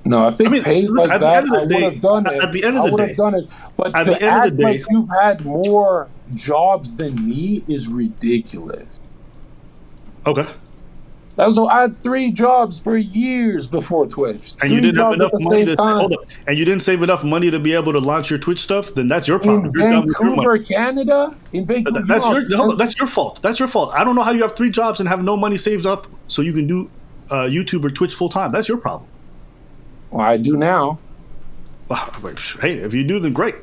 No, if they paid listen, like at the that, end I of the would day, have done it. at the end I of the would have day, done it. But at the to end of the act like day, you've had more jobs than me is ridiculous. okay. I had 3 jobs for years before Twitch. And you Three didn't have jobs at enough the money same to time hold up, and you didn't save enough money to be able to launch your Twitch stuff. Then that's your in problem. You're done with your money. Vancouver, Canada. In Vancouver, you know That's how your hold up, expensive. that's your fault. That's your fault. I don't know how you have 3 jobs and have no money saved up so you can do YouTube or Twitch full time. That's your problem. Well, I do now. Hey, if you do, then great.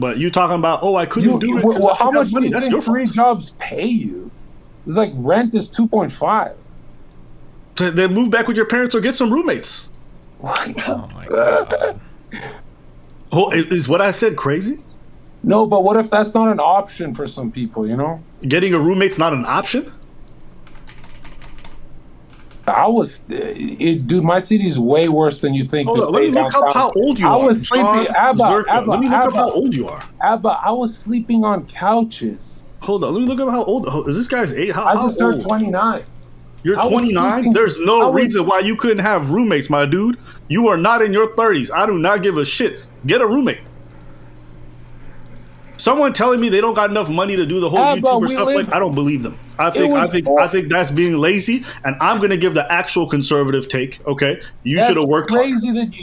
But you talking about, I couldn't do it because Well, I how didn't have much do money. you That's think your fault. 3 jobs pay you? It's like rent is 2.5. Then move back with your parents or get some roommates. Oh my god. Oh, is what I said crazy? No, but what if that's not an option for some people? You know, Getting a roommate's not an option? dude. My city is way worse than you think. Hold To on, let stay me look up downtown. how old you I are. was sleeping, John Zherka. Let me look up how Abba, old you are. Abba. I was sleeping on couches. Hold on, let me look up how old. Is this guy's 8? I How just turned old? 29. You're I was 29? sleeping- There's I no was- reason why you couldn't have roommates, my dude. You are not in your 30s. I do not give a shit. Get a roommate. Someone telling me they don't got enough money to do the whole YouTuber stuff, I don't believe them. I think that's being lazy, and I'm gonna give the actual conservative take. Okay, you should have worked harder. Crazy that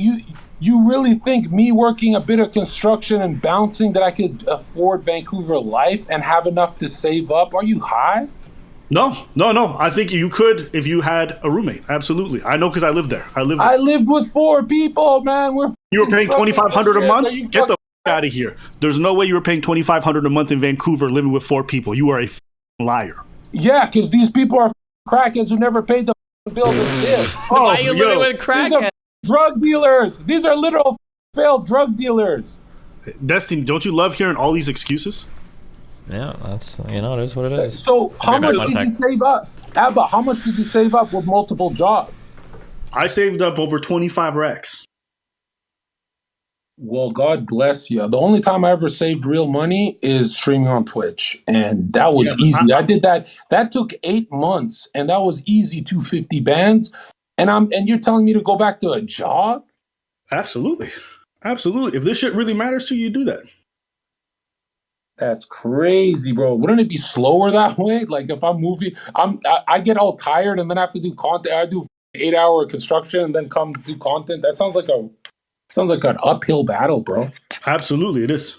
you really think me working a bit of construction and bouncing that I could afford Vancouver life and have enough to save up? Are you high? No. I think you could if you had a roommate. Absolutely, I know because I lived there. I lived with 4 people, man. You were paying $2,500 a month. Get the out of here. There's no way you were paying $2,500 a month in Vancouver living with 4 people. You are a liar. Yeah, because these people are crackheads who never paid the bill to live. Why are you living with crackheads? Drug dealers. These are literal failed drug dealers. Destiny, don't you love hearing all these excuses? Yeah, that's it is what it is. So how much did you save up? Abba, how much did you save up with multiple jobs? I saved up over 25 racks. Well, God bless you. The only time I ever saved real money is streaming on Twitch, and that was easy. I did that. That took 8 months, and that was easy. 250 bands, and you're telling me to go back to a job? Absolutely. If this shit really matters to you, you do that. That's crazy, bro. Wouldn't it be slower that way? Like if I'm moving, I get all tired and then I have to do content. I do 8-hour construction and then come do content. That sounds like an uphill battle, bro. Absolutely, it is.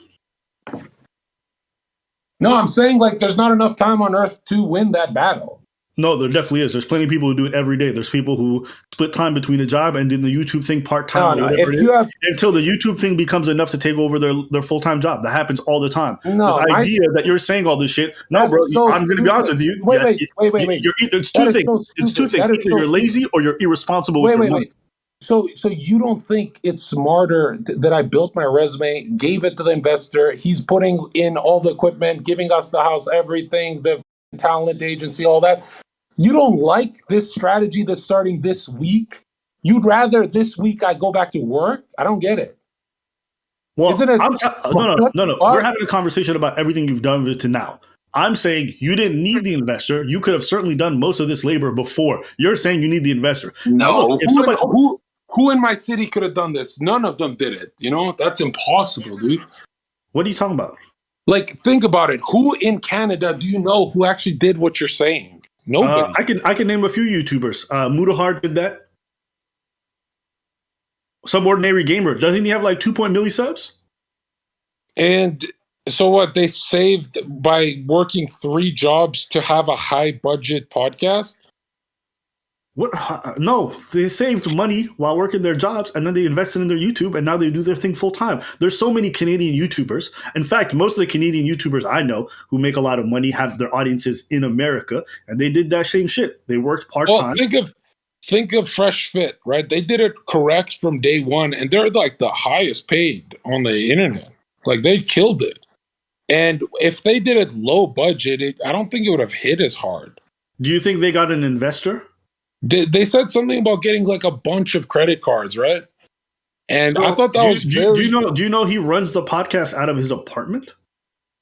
No, I'm saying like there's not enough time on earth to win that battle. No, there definitely is. There's plenty of people who do it every day. There's people who split time between a job and doing the YouTube thing part-time until the YouTube thing becomes enough to take over their full-time job. That happens all the time. No, this idea that you're saying all this shit. No, bro, I'm going to be honest with you. Wait. It's two things. It's two things. Either you're lazy or you're irresponsible with your money. So you don't think it's smarter that I built my resume, gave it to the investor, he's putting in all the equipment, giving us the house, everything, the talent agency, all that. You don't like this strategy that's starting this week? You'd rather this week I go back to work? I don't get it. Well, no. We're having a conversation about everything you've done to now. I'm saying you didn't need the investor. You could have certainly done most of this labor before. You're saying you need the investor. No. Who in my city could have done this? None of them did it. You know, that's impossible, dude. What are you talking about? Like, think about it. Who in Canada do you know who actually did what you're saying? Nobody. I can name a few YouTubers. Mutahard did that. Some ordinary gamer. Doesn't he have like 2 million subs? And so what? They saved by working 3 jobs to have a high budget podcast? What? No, they saved money while working their jobs, and then they invested in their YouTube, and now they do their thing full time. There's so many Canadian YouTubers. In fact, most of the Canadian YouTubers I know who make a lot of money have their audiences in America, and they did that same shit. They worked part time. Well, think of Fresh Fit, right? They did it correct from day one, and they're like the highest paid on the internet. Like they killed it. And if they did it low budget, I don't think it would have hit as hard. Do you think they got an investor? They said something about getting like a bunch of credit cards, right? And so I thought that was do you know he runs the podcast out of his apartment?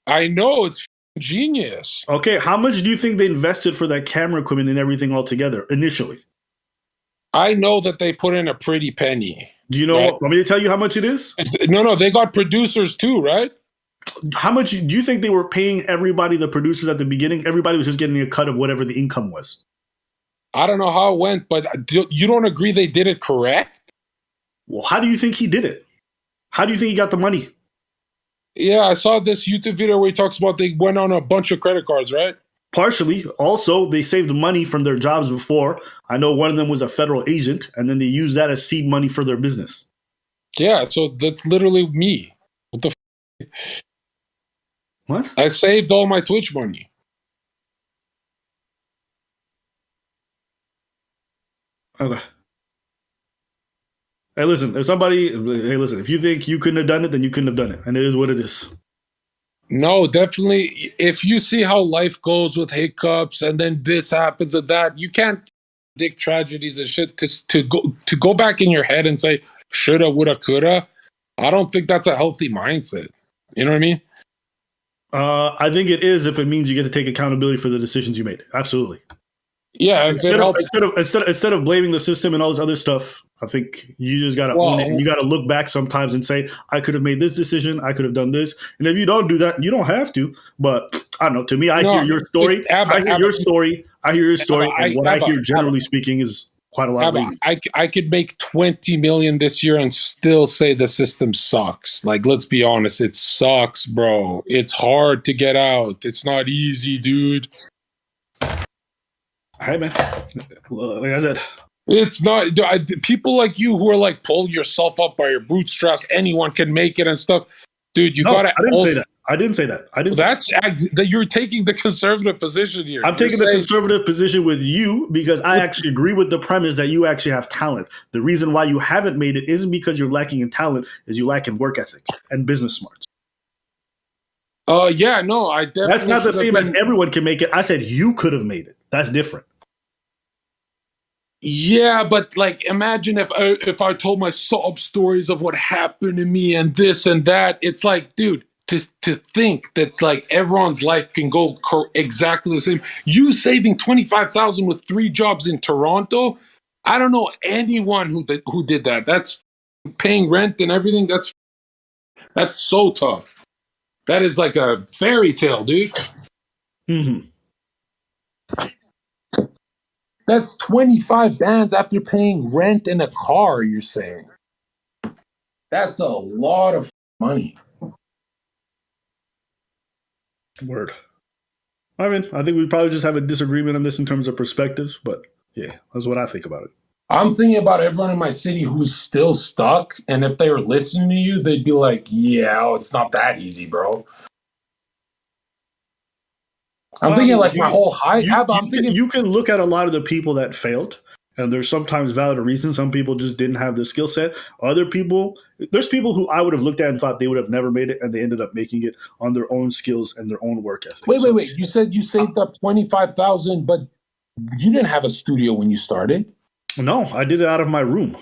I know, it's genius. Okay, how much do you think they invested for that camera equipment and everything all together initially? I know that they put in a pretty penny. Do you know? Right. Want me to tell you how much it is? No, they got producers too, right? How much do you think they were paying everybody, the producers at the beginning? Everybody was just getting a cut of whatever the income was. I don't know how it went, but you don't agree they did it correct? Well, how do you think he did it? How do you think he got the money? Yeah, I saw this YouTube video where he talks about they went on a bunch of credit cards, right? Partially. Also, they saved money from their jobs before. I know one of them was a federal agent, and then they used that as seed money for their business. Yeah, so that's literally me. What the What? I saved all my Twitch money. Okay. Hey, listen, if you think you couldn't have done it, then you couldn't have done it. And it is what it is. No, definitely. If you see how life goes with hiccups and then this happens and that, you can't predict tragedies and shit to go back in your head and say shoulda, woulda, coulda. I don't think that's a healthy mindset. You know what I mean? I think it is if it means you get to take accountability for the decisions you made. Absolutely. Yeah, if it helps. Instead of blaming the system and all this other stuff, I think you just gotta own it. And you gotta look back sometimes and say, I could have made this decision, I could have done this. And if you don't do that, you don't have to. But I don't know. To me, I hear your story. I hear your story. And what I hear, generally speaking, is quite a lot. I could make 20 million this year and still say the system sucks. Like, let's be honest, it sucks, bro. It's hard to get out. It's not easy, dude. Hey, man. Like I said, it's not. People like you who are like, pull yourself up by your bootstraps. Anyone can make it and stuff, dude. You gotta. I didn't say that. That you're taking the conservative position here. I'm taking the conservative position with you because I actually agree with the premise that you actually have talent. The reason why you haven't made it isn't because you're lacking in talent, is you lack in work ethic and business smarts. Yeah, no, I definitely. That's not the same as everyone can make it. I said you could have made it. That's different. Yeah, but like, imagine if I told my sob stories of what happened to me and this and that. It's like, dude, to think that like everyone's life can go exactly the same. You saving 25,000 with 3 jobs in Toronto. I don't know anyone who did that. That's paying rent and everything. That's so tough. That is like a fairy tale, dude. Mm-hmm. That's 25 bands after paying rent and a car, you're saying. That's a lot of money. Word. I mean, I think we probably just have a disagreement on this in terms of perspectives, but yeah, that's what I think about it. I'm thinking about everyone in my city who's still stuck, and if they were listening to you, they'd be like, yeah, it's not that easy, bro. I'm thinking like my whole high. You can look at a lot of the people that failed, and there's sometimes valid reasons. Some people just didn't have the skill set. Other people, there's people who I would have looked at and thought they would have never made it, and they ended up making it on their own skills and their own work ethic. Wait. You said you saved up 25,000, but you didn't have a studio when you started. No, I did it out of my room.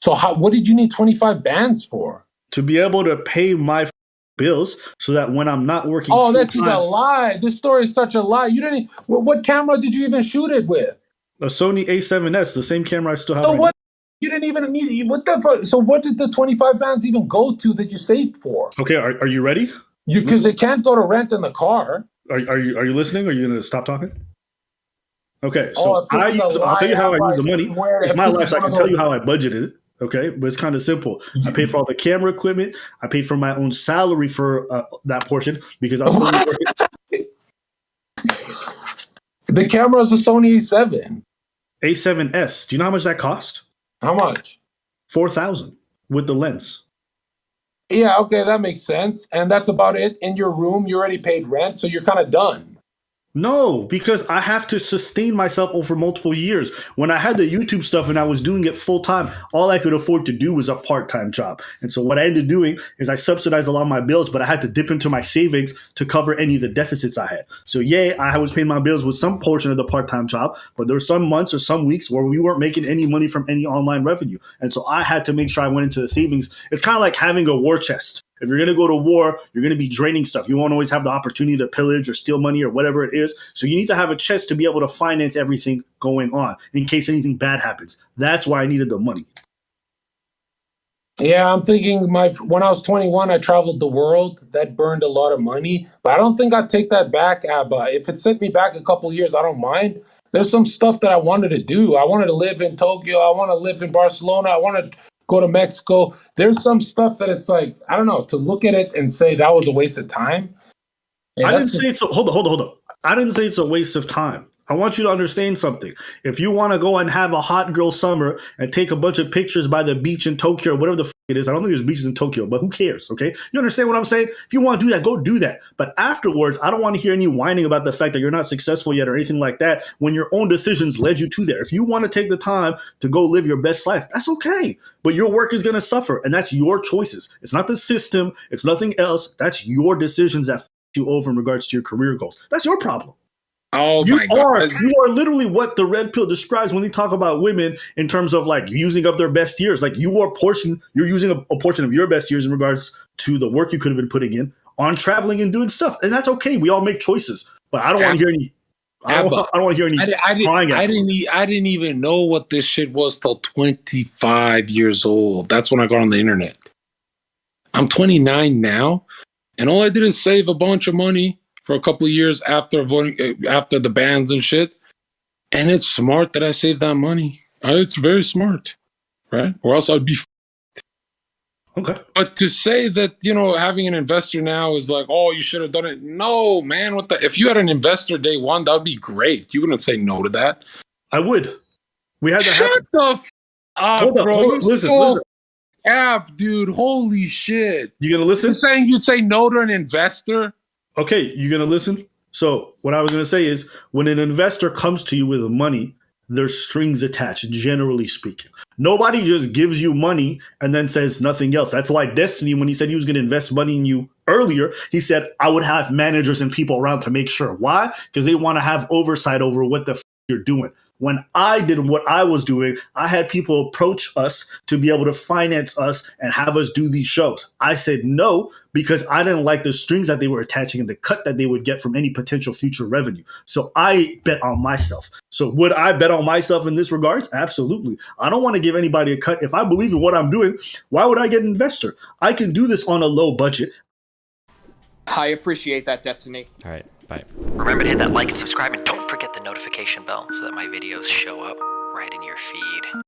So what did you need 25 bands for? To be able to pay my bills so that when I'm not working. Oh, this is a lie. This story is such a lie. You didn't. What camera did you even shoot it with? A Sony A7S, the same camera I still have. So what? You didn't even need. What the fuck? So what did the 25 bands even go to that you saved for? Okay, are you ready? Because it can't go to rent in the car. Are you listening? Or are you going to stop talking? Okay, so I'll tell you how I use the money. It's my life, so I can tell you how I budgeted it. Okay, but it's kind of simple. I paid for all the camera equipment. I paid for my own salary for that portion because I was working. The camera is a Sony A7. A7S. Do you know how much that cost? How much? $4,000 with the lens. Yeah, okay, that makes sense. And that's about it. In your room, you already paid rent, so you're kind of done. No, because I have to sustain myself over multiple years. When I had the YouTube stuff and I was doing it full time, all I could afford to do was a part-time job. And so what I ended up doing is I subsidized a lot of my bills, but I had to dip into my savings to cover any of the deficits I had. So yeah, I was paying my bills with some portion of the part-time job, but there were some months or some weeks where we weren't making any money from any online revenue. And so I had to make sure I went into the savings. It's kind of like having a war chest. If you're going to go to war, you're going to be draining stuff. You won't always have the opportunity to pillage or steal money or whatever it is. So you need to have a chest to be able to finance everything going on in case anything bad happens. That's why I needed the money. Yeah, I'm thinking when I was 21, I traveled the world. That burned a lot of money, but I don't think I'd take that back, Abba. If it sent me back a couple years, I don't mind. There's some stuff that I wanted to do. I wanted to live in Tokyo. I want to live in Barcelona. I want to go to Mexico. There's some stuff that it's like, I don't know, to look at it and say that was a waste of time. I didn't say it's hold on. I didn't say it's a waste of time. I want you to understand something. If you want to go and have a hot girl summer and take a bunch of pictures by the beach in Tokyo or whatever the it is, I don't think there's beaches in Tokyo, but who cares? Okay, you understand what I'm saying? If you want to do that, go do that. But afterwards, I don't want to hear any whining about the fact that you're not successful yet or anything like that. When your own decisions led you to there, if you want to take the time to go live your best life, that's okay. But your work is going to suffer, and that's your choices. It's not the system. It's nothing else. That's your decisions that you over in regards to your career goals. That's your problem. Oh my God. You are literally what the red pill describes when they talk about women in terms of like using up their best years. Like you're using a portion of your best years in regards to the work you could have been putting in on traveling and doing stuff. And that's okay. We all make choices. But I don't want to hear any I don't want to hear any crying. I didn't even know what this shit was till 25 years old. That's when I got on the internet. I'm 29 now, and all I did is save a bunch of money for a couple of years after the bans and shit. And it's smart that I saved that money. It's very smart, right? Or else I'd be. Okay. But to say that, having an investor now is like, oh, you should have done it. No, man. If you had an investor day one, that would be great. You wouldn't say no to that. I would. We had that Shut happen. the f up, Hold bro. up. Listen. App, dude. Holy shit. You gonna listen? You're saying you'd say no to an investor? Okay, you gonna listen? So what I was gonna say is when an investor comes to you with money, there's strings attached, generally speaking. Nobody just gives you money and then says nothing else. That's why Destiny, when he said he was gonna invest money in you earlier, he said I would have managers and people around to make sure. Why? Because they want to have oversight over what the you're doing. When I did what I was doing, I had people approach us to be able to finance us and have us do these shows. I said no because I didn't like the strings that they were attaching and the cut that they would get from any potential future revenue. So I bet on myself. So would I bet on myself in this regards? Absolutely. I don't want to give anybody a cut. If I believe in what I'm doing, why would I get an investor? I can do this on a low budget. I appreciate that, Destiny. All right, bye. Remember to hit that like and subscribe, and don't forget the notification bell so that my videos show up right in your feed.